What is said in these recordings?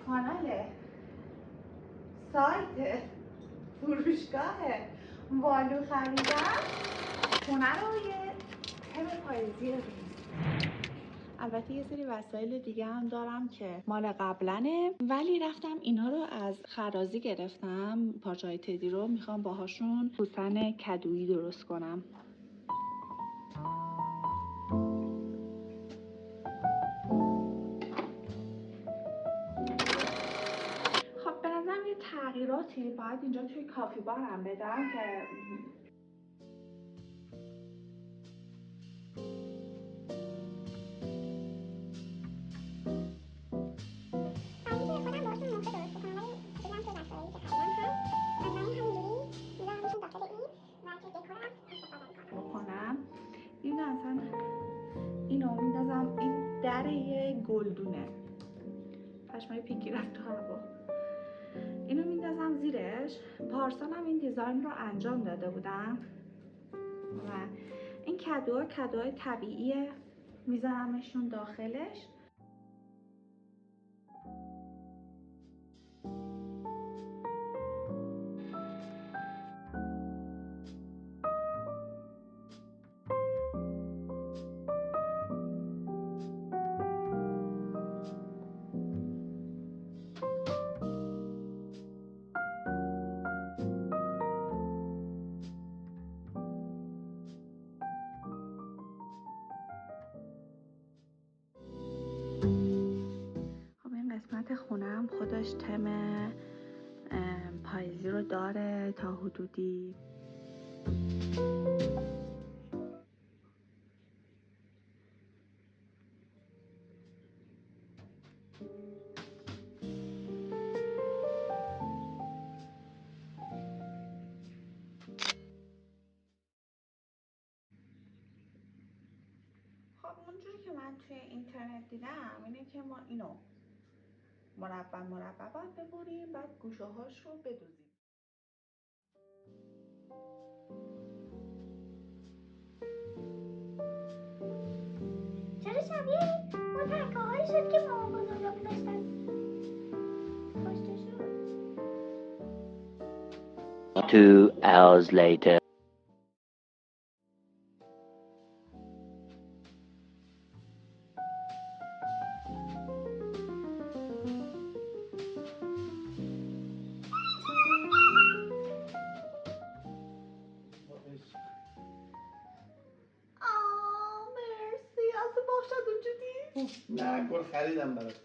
کانال سایت فروشگاه والو خریدم. خونه رو یه تم پاییزی ریز. البته یه سری وسایل دیگه هم دارم که مال قبلنه، ولی رفتم اینا رو از خرازی گرفتم. پارچه‌های تدی رو میخوام باهاشون سوسن کدویی درست کنم. خب به نظرم یه تغییراتی باید اینجا توی کافی بارم بدم که بکنم. این اصلا اینو میندازم این دره گلدونه، پشمای پیکی رفت تو هوا. اینو میندازم زیرش. پارسال هم این دیزاین رو انجام داده بودم و این کدوهای طبیعیه، میذارمشون داخلش. خب این قسمت خونم خودش تم پاییزی رو داره تا حدودی. خب اونجوری که من توی اینترنت دیدم اینه که ما اینو مربع باید ببریم، بعد گوشه هاش رو بدوزیم. چرا شبیه اون تکه هایی شد که مامان بزرگا می‌ذاشتن پشتشو؟ 2 hours later. مرسی. اصلا باشد اونجا دید؟ نه گل خریدم برات.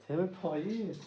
تم پاییز.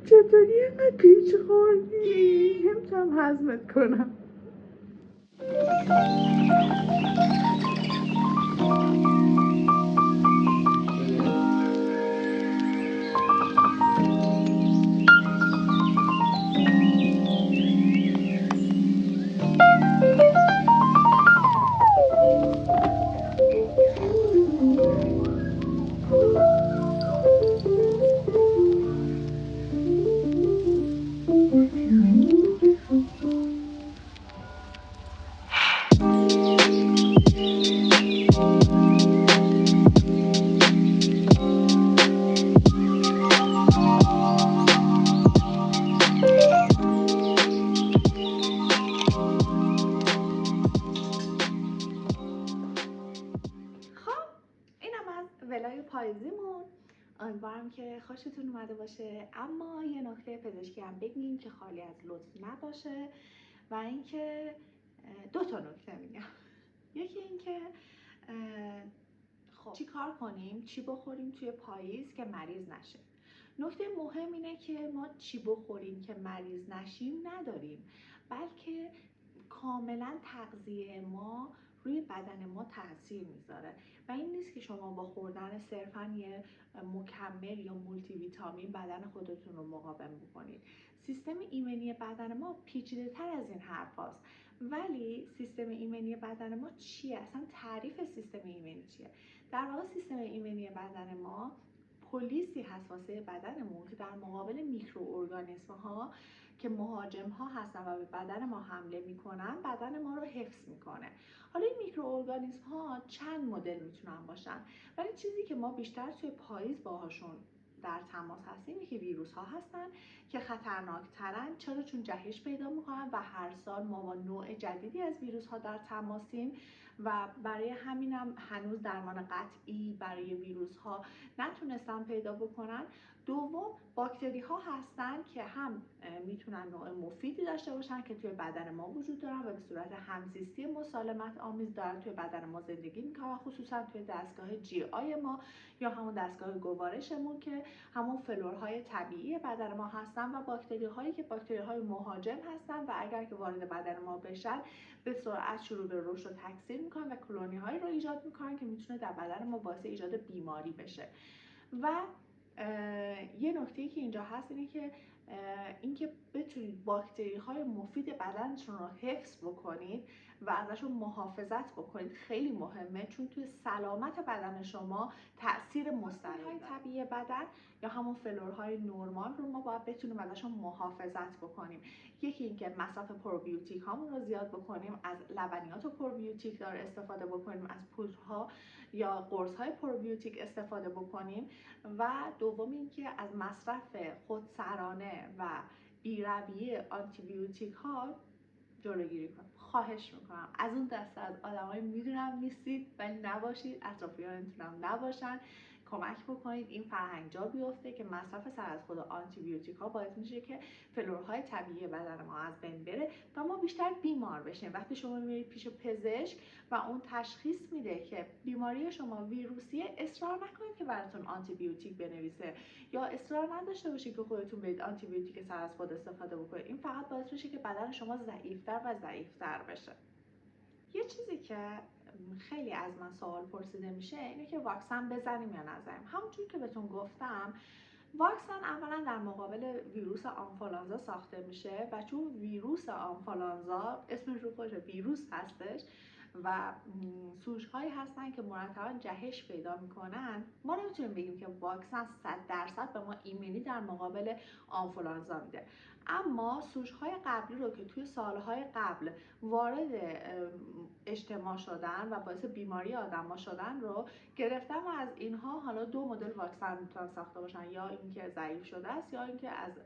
چطوری اینقدر پیچ خوردی؟ نمیتونم هضمت کنم. ولاگ پاییزیمون. امیدوارم که خوشتون اومده باشه، اما یه نکته پزشکی هم بگیم که خالی از لطف نباشه و اینکه 2 تا نکته میگم. یکی اینکه خب چی کار کنیم، چی بخوریم توی پاییز که مریض نشه. نکته مهم اینه که ما چی بخوریم که مریض نشیم نداریم، بلکه کاملا تغذیه ما روی بدن ما تاثیر میذاره و این نیست که شما با خوردن صرفاً یه مکمل یا مولتی ویتامین بدن خودتون رو مقاوم بکنید. سیستم ایمنی بدن ما پیچیده تر از این حرف هاست. ولی سیستم ایمنی بدن ما چیه؟ اصلا تعریف سیستم ایمنی چیه؟ در واقع سیستم ایمنی بدن ما پلیسی هست واسه بدنمون که در مقابل میکروارگانیسم ها که مهاجم ها هستن و به بدن ما حمله میکنن بدن ما رو حفظ میکنه. حالا این میکروارگانیسم ها چند مدل میتونن باشن، ولی چیزی که ما بیشتر توی پاییز باهاشون در تماس هستیم اینه که ویروس ها هستن که خطرناکترن. چرا؟ چون جهش پیدا میکنن و هر سال ما با نوع جدیدی از ویروس ها در تماسیم و برای همینم هنوز درمان قطعی برای ویروس ها نتونستن پیدا بکنن. دوم، باکتری ها هستن که هم میتونن نوع مفیدی داشته باشن که توی بدن ما وجود دارن و به صورت همزیستی مسالمت آمیز دارن توی بدن ما زندگی میکنن، خصوصا توی دستگاه جی آی ما یا همون دستگاه گوارشمون که همون فلورهای طبیعی بدن ما هستن و باکتری هایی که باکتری های مهاجم هستن و اگر که وارد بدن ما بشن به سرعت شروع به رشد و تکثیر میکنن و کلونی هایی رو ایجاد میکنن که میتونه در بدن ما باعث ایجاد بیماری بشه. و یه نکته‌ای که اینجا هست اینه که اینکه بتونید باکتری های مفید بدنتون رو حفظ بکنید و ازشون محافظت بکنید خیلی مهمه، چون توی سلامت بدن شما تاثیر مستقیم داره. طبیعی بدن یا همون فلورهای نورمال رو ما باید بتونیم ازشون محافظت بکنیم. یکی اینکه مصرف پروبیوتیک هامون رو زیاد بکنیم، از لبنیات و پروبیوتیک داره استفاده بکنیم، از پودرها یا قرص‌های پروبیوتیک استفاده بکنیم و دوم اینکه از مصرف خودسرانه و بی‌رویه آنتی بیوتیک ها جلوگیری کنیم. خواهش میکنم از اون دسته از آدمایی میدونم نیستید ولی نباشید، اطرافیانتون هم نباشن، کمک بکنید این فرهنگ جا بیفته که مصرف سر از خود آنتی بیوتیک ها باعث میشه که فلورهای طبیعی بدن ما از بین بره و ما بیشتر بیمار بشیم. وقتی شما میرید پیش پزشک و اون تشخیص میده که بیماری شما ویروسیه، اصرار نکنید که براتون آنتی بیوتیک بنویسه یا اصرار نداشته باشید که خودتون برید آنتی بیوتیک سر از خود استفاده بکنید. این فقط باعث میشه که بدن شما ضعیفتر و ضعیفتر بشه. یه چیزی که خیلی از من سوال پرسیده میشه اینه که واکسن بزنیم یا نزنیم. همونجور که بهتون گفتم واکسن اولا در مقابل ویروس آنفولانزا ساخته میشه و چون ویروس آنفولانزا اسمش رو خودش ویروس هستش و سوژ هایی هستن که مرتبا جهش پیدا میکنن، ما نمیتونیم بگیم که واکسن 100% به ما ایمنی در مقابل آنفولانزا میده. اما سوژهای قبلی رو که توی سالهای قبل وارد اجتماع شدن و باعث بیماری آدم‌ها شدن رو گرفتن و از اینها حالا 2 مدل واکسن میتونن ساخته باشن، یا اینکه ضعیف شده است یا اینکه از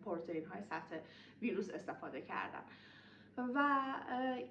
پروتئین های سطح ویروس استفاده کردن. و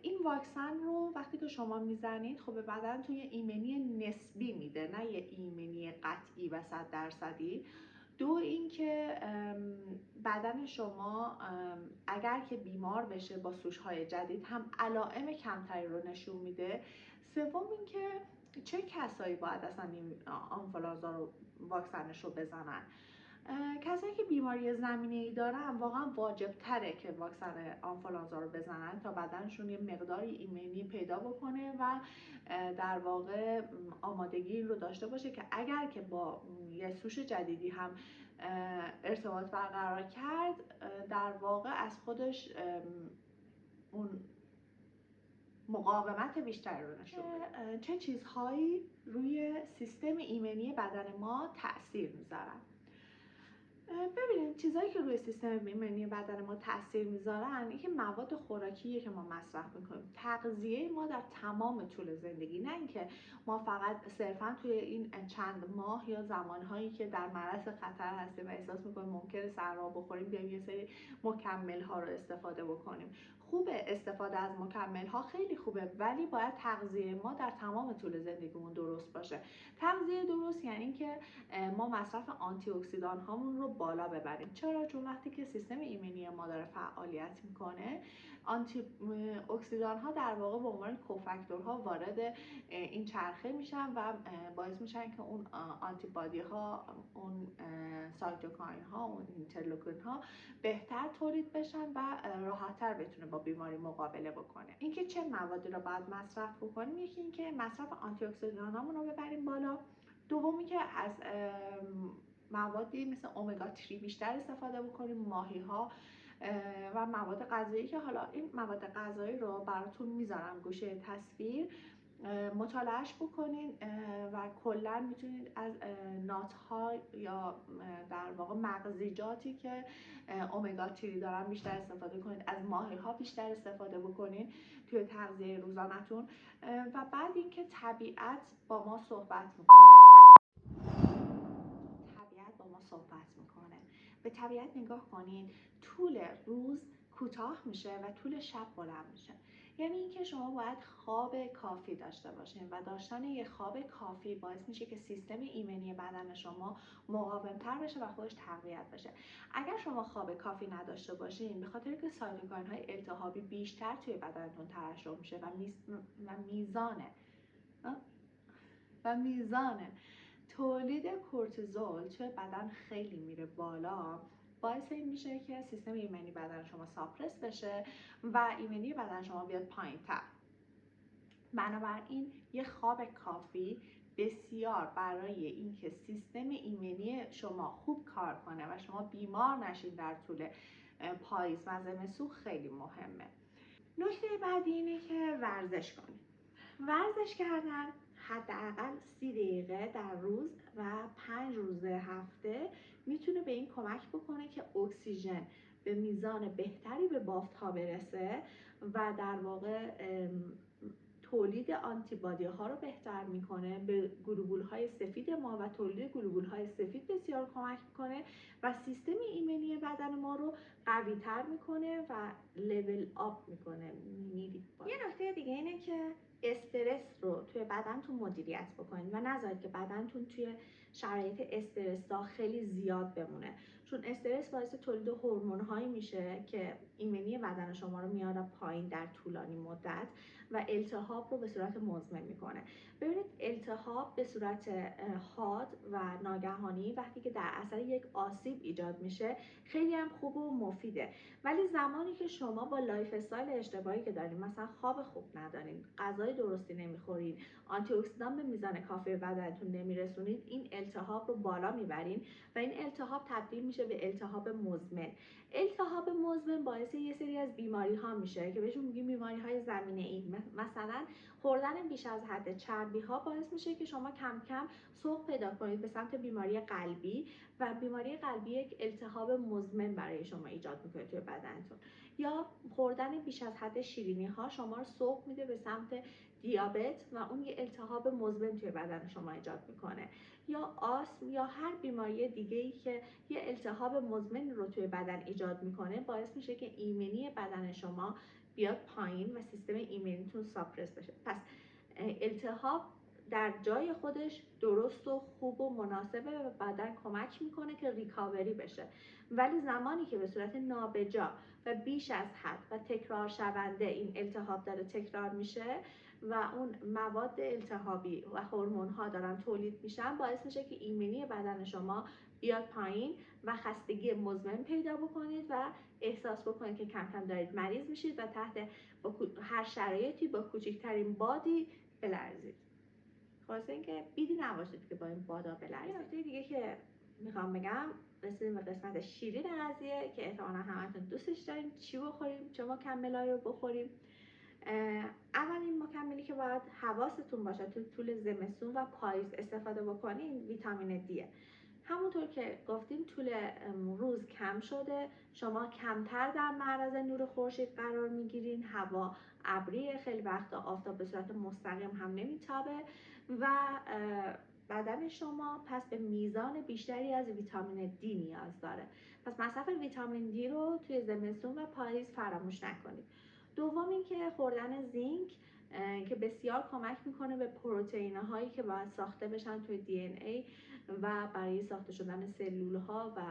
این واکسن رو وقتی که شما میزنید خب به بدنتون یه ایمنی نسبی میده، نه یه ایمنی قطعی و 100%. دو اینکه بدن شما اگر که بیمار بشه با سوژهای جدید هم علائم کمتری رو نشون میده. سوم اینکه چه کسایی باید اصلا این آنفولانزا رو واکسنش رو بزنن. کسایی که بیماری زمینه‌ای دارن واقعا واجب تره که واکسن آنفولانزا رو بزنن تا بدنشون یه مقداری ایمنی پیدا بکنه و در واقع آمادگی این رو داشته باشه که اگر که با یه سوژ جدیدی هم ارتباط برقرار کرد در واقع از خودش اون مقاومت بیشتری رو نشون بده. چه چیزهایی روی سیستم ایمنی بدن ما تأثیر میذارن؟ ببینید چیزایی که روی سیستم ایمنی بدن ما تاثیر میذارن اینکه مواد خوراکیه که ما مصرف میکنیم، تغذیه ما در تمام طول زندگی، نه اینکه ما فقط صرفا توی این چند ماه یا زمانهایی که در معرض خطر هستیم و احساس میکنیم ممکنه سرما بخوریم بیایم یه سری مکمل ها رو استفاده بکنیم. خوبه استفاده از مکمل ها، خیلی خوبه، ولی باید تغذیه ما در تمام طول زندگیمون درست باشه. تغذیه درست یعنی که ما مصرف آنتی اکسیدان هامون رو بالا ببریم. چرا؟ چون وقتی که سیستم ایمنی ما داره فعالیت میکنه، آنتی اکسیدان ها در واقع به عنوان کوفاکتورها وارد این چرخه میشن و باعث میشن که اون آنتی بادی ها، اون سایتوکاین ها، اون اینترلوکین ها بهتر تولید بشن و راحت‌تر بتونه با بیماری مقابله بکنه. اینکه چه موادی رو باید مصرف بکنیم، یکی اینکه مصرف آنتی اکسیدان هامون رو ببریم بالا، دومی که از موادی مثل امگا 3 بیشتر استفاده بکنیم، ماهی ها و مواد غذایی که حالا این مواد غذایی رو براتون میذارم گوشه تصویر، مطالعهش بکنین و کلا میتونید از نات ها یا در واقع مغزیجاتی که امگا 3 دارن بیشتر استفاده کنید، از ماهی ها بیشتر استفاده بکنین توی تغذیه روزانه‌تون. و بعد اینکه طبیعت با ما صحبت میکنه. به طبیعت نگاه کنین، طول روز کوتاه میشه و طول شب بلند میشه. یعنی اینکه شما باید خواب کافی داشته باشین و داشتن یه خواب کافی باعث میشه که سیستم ایمنی بدن شما مقاوم‌تر بشه و خودش تقویت بشه. اگر شما خواب کافی نداشته باشین، به خاطر که سایتوکاین های التهابی بیشتر توی بدنتون ترشح میشه و میزان تولید کورتیزول توی بدن خیلی میره بالا، باعث این میشه که سیستم ایمنی بدن شما ساپرس بشه و ایمنی بدن شما بیاد پایین‌تر. بنابراین یه خواب کافی بسیار برای اینکه سیستم ایمنی شما خوب کار کنه و شما بیمار نشین در طول پاییز و زمستون خیلی مهمه. نکته بعدی اینه که ورزش کنید. ورزش کردن حداقل 30 دقیقه در روز و 5 روز هفته میتونه به این کمک بکنه که اکسیژن به میزان بهتری به بافت ها برسه و در واقع تولید آنتیبادی ها رو بهتر میکنه، به گلوبول های سفید ما و تولید گلوبول های سفید بسیار کمک میکنه و سیستم ایمنی بدن ما رو قوی تر میکنه و لول آپ میکنه. یه نکته دیگه اینه که استرس رو توی بدنتون مدیریت بکنید و نذارید که بدنتون توی شرایط استرس خیلی زیاد بمونه، چون استرس باعث تولید هورمون‌هایی میشه که ایمنی بدن شما رو میاره پایین در طولانی مدت و التهاب رو به صورت مزمن میکنه. ببینید التهاب به صورت حاد و ناگهانی وقتی که در اثر یک آسیب ایجاد میشه خیلی هم خوب و مفیده، ولی زمانی که شما با لایف استایل اشتباهی که دارین، مثلا خواب خوب ندارین، غذای درستی نمیخورین، آنتی اکسیدان به میزان کافی بدنتون نمیرسونید، این التهاب رو بالا میبرین و این التهاب تبدیل میشه به التهاب مزمن. التهاب مزمن باعث یه سری از بیماری ها میشه که بهشون میگیم بیماری های زمینه ای. مثلا خوردن بیش از حد چربی ها باعث میشه که شما کم کم سوق پیدا کنید به سمت بیماری قلبی و بیماری قلبی یک التهاب مزمن برای شما ایجاد میکنه توی بدنتون. یا خوردن بیش از حد شیرینی ها شما رو سوق میده به سمت دیابت و اون یه التهاب مزمن توی بدن شما ایجاد میکنه. یا آسم یا هر بیماری دیگه‌ای که یه التهاب مزمن رو توی بدن ایجاد میکنه باعث میشه که ایمنی بدن شما بیاد پایین و سیستم ایمنیتون ساپرس بشه. پس التهاب در جای خودش درست و خوب و مناسبه و بدن کمک میکنه که ریکاوری بشه، ولی زمانی که به صورت نابجا و بیش از حد و تکرار شونده این التهاب داره تکرار میشه و اون مواد التهابی و هورمون ها دارن تولید میشن، باعث میشه که ایمنی بدن شما بیاد پایین و خستگی مزمن پیدا بکنید و احساس بکنید که کم کم دارید مریض میشید و تحت هر شرایطی با کوچکترین بادی بلرزید. خلاصه اینکه بیدی نباشید که با این بادا بلرزید. نکته دیگه که میخوام بگم، رسیدیم به قسمت شیرین قضیه که احتمالاً همتون دوستش داریم. چی بخوریم؟ چه مکملایی رو بخوریم؟ اولین مکملی که باید حواستون باشه تو طول زمستون و پاییز استفاده بکنین ویتامین دیه، همونطور که گفتیم طول روز کم شده، شما کمتر در معرض نور خورشید قرار میگیرین، هوا ابری، خیلی وقتا آفتاب به صورت مستقیم هم نمیتابه و بدن شما پس به میزان بیشتری از ویتامین دی نیاز داره. پس مصرف ویتامین دی رو توی زمستون و پاییز فراموش نکنید. دوم اینکه خوردن زینک که بسیار کمک میکنه به پروتئین هایی که باید ساخته بشن توی دی ان ای و برای ساخته شدن سلول ها و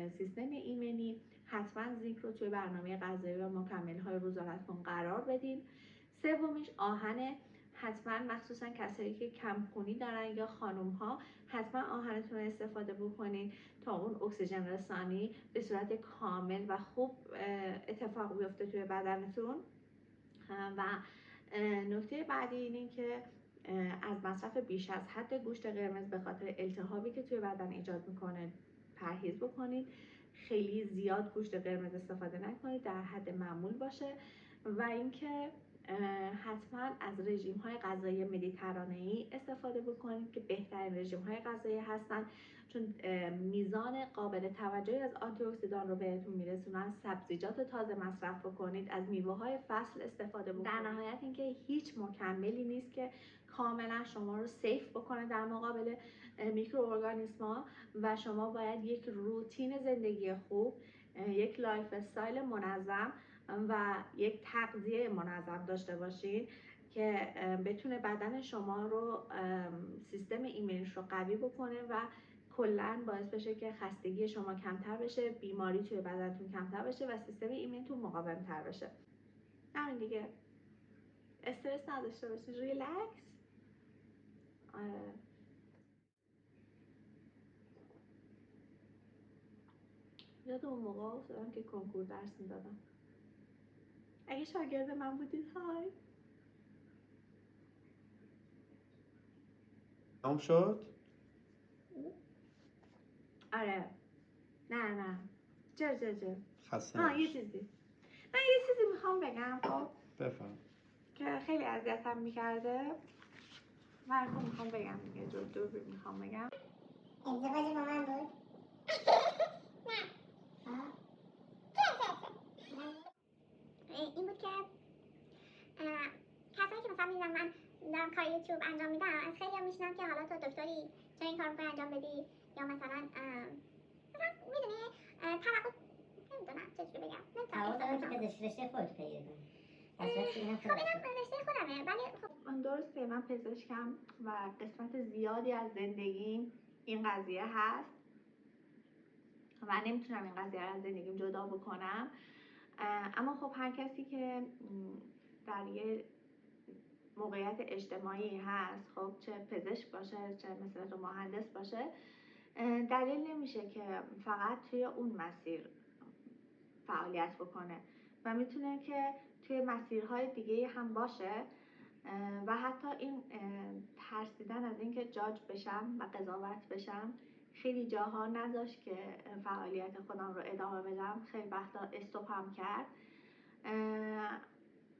سیستم ایمنی. حتما زینک رو توی برنامه غذایی و مکمل های روزانه‌تون قرار بدین. سومیش آهنه. حتما مخصوصا کسایی که کمخونی دارن یا خانم ها حتما آهنتون رو استفاده بکنین تا اون اکسیژن رسانی به صورت کامل و خوب اتفاق بیفته توی بدنتون. و نکته بعدی اینه که از مصرف بیش از حد گوشت قرمز به خاطر التهابی که توی بدن ایجاد میکنه پرهیز بکنید. خیلی زیاد گوشت قرمز استفاده نکنید، در حد معمول باشه. و اینکه حتما از رژیم های غذایی مدیترانه‌ای استفاده بکنید که بهترین رژیم های غذایی هستن، چون میزان قابل توجهی از آنتی اکسیدان رو بهتون میرسونن. سبزیجات تازه مصرف بکنید، از میوه های فصل استفاده بکنید. در نهایت اینکه هیچ مکملی نیست که کاملا شما رو سیف بکنه در مقابل میکروارگانیسم‌ها و شما باید یک روتین زندگی خوب، یک لایف استایل منظم و یک تغذیه منظم داشته باشید که بتونه بدن شما رو، سیستم ایمنیش رو قوی بکنه و کلاً باعث بشه که خستگی شما کمتر بشه، بیماری توی بدنتون کمتر بشه و سیستم ایمنیتون مقاوم‌تر بشه. همین دیگه. استرس نداشته باشید، ریلکس. یاد اون موقع افتادم که کنکور درس میدادم. اگه شاگرد من بودید های. تمام شد؟ آره. نه. چرا خسته یه نباشی. چیزی. من یه چیزی میخوام بگم خب بفهم. که خیلی اذیتم میکرده. من میخوام بگم دیگه، دور میخوام بگم. ازدواج با من بود؟ این بود که کسایی که مثلا میدونم من دارم کار یوتیوب انجام میدم، از خیلی هم میشنم که حالا تو دکتری چرا این کار میکنی انجام بدی، یا مثلا میدونی توقع، نمیدونم چجوری بگم، توقع دارم که پزشکی رشته خودت پیگیری کنی. خب اینم رشته خودمه، ولی خب من درسته من پزشکم و قسمت زیادی از زندگیم این قضیه هست و نمیتونم این قضیه رو از زندگیم جدا بکنم. اما خب هر کسی که در یه موقعیت اجتماعی هست، خب چه پزشک باشه چه مثلا تو مهندس باشه، دلیل نمیشه که فقط توی اون مسیر فعالیت بکنه و میتونه که توی مسیرهای دیگه هم باشه و حتی این ترسیدن از اینکه جاج بشم و قضاوت بشم خیلی جاها نذاشت که فعالیت خودم رو ادامه بدم. خیلی وقتا استوپم کرد.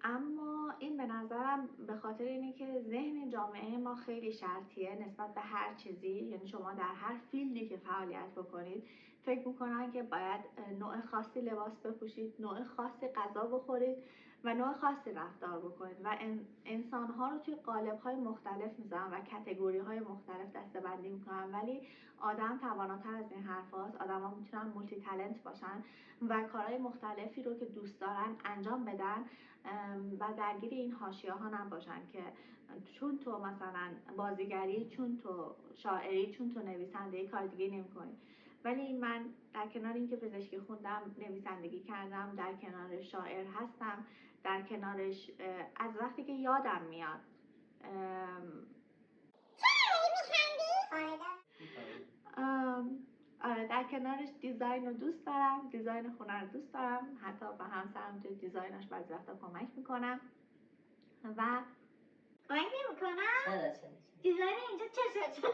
اما این به نظرم به خاطر اینه که ذهن جامعه ما خیلی شرطیه نسبت به هر چیزی. یعنی شما در هر فیلدی که فعالیت بکنید فکر میکنن که باید نوع خاصی لباس بپوشید، نوع خاصی غذا بخورید و نوع خاصی رفتار بکنید و انسانها رو توی قالب‌های مختلف میذارن و کتگوری‌های مختلف دسته‌بندی میکنن. ولی آدم تواناتر از این حرف هاست. آدم ها میتونن مولتی تالنت باشن و کارهای مختلفی رو که دوست دارن انجام بدن و درگیر این حاشیه ها نباشن که چون تو مثلا بازیگری، چون تو شاعری، چون تو نویسندگی کار دیگه نمی‌کنی. ولی من در کنار اینکه پزشکی خوندم نویسندگی کردم، در کنارش شاعر هستم، در کنارش از وقتی که یادم میاد آره در کنارش دیزاین رو دوست دارم، دیزاین خونه رو دوست دارم، حتی به همسرم توی دیزاینش بعضی وقتا کمک میکنم و کمک نمیکنم؟ چرا دیزاین اینجا چرا؟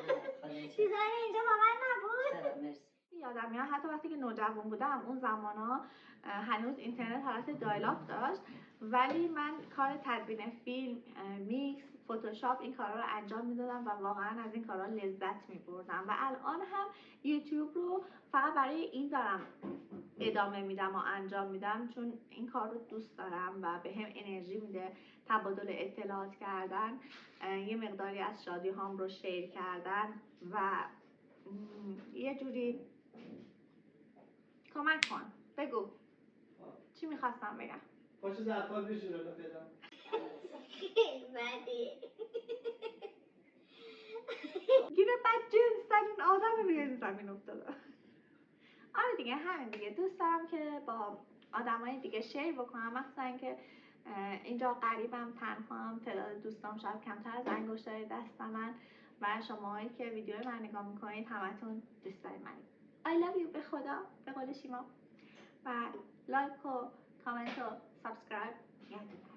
دیزاین اینجا با من نبود؟ چرا مرسی. یادم میاد حتی وقتی که نوجوان بودم اون زمانا هنوز اینترنت حالت دایل آپ داشت، ولی من کار تدوین فیلم، میکس فتوشاپ این کارا رو انجام میدادم و واقعا از این کارا لذت میبردم و الان هم یوتیوب رو فقط برای این دارم ادامه میدم و انجام میدم، چون این کار رو دوست دارم و به هم انرژی میده. تبادل اطلاعات کردن، یه مقداری از شادی هام رو شیر کردن و یه جوری کمک کن. بگو چی میخواستم بگم؟ پاشو زرفال بشور رو فعلا. گیر بدجنس ترین آدم روی زمین افتاده. آره دیگه همین دیگه، دوست دارم که با آدمای دیگه شیر بکنم، مثلا که اینجا غریبم، تنهام، تعداد دوستام شاید کمتر از انگشتای دست من و شماهایی که ویدیو من نگاه میکنید همتون دوستای منید. I love you به خدا، به قول شیما. و لایک و کامنت و سابسکرایب یادتون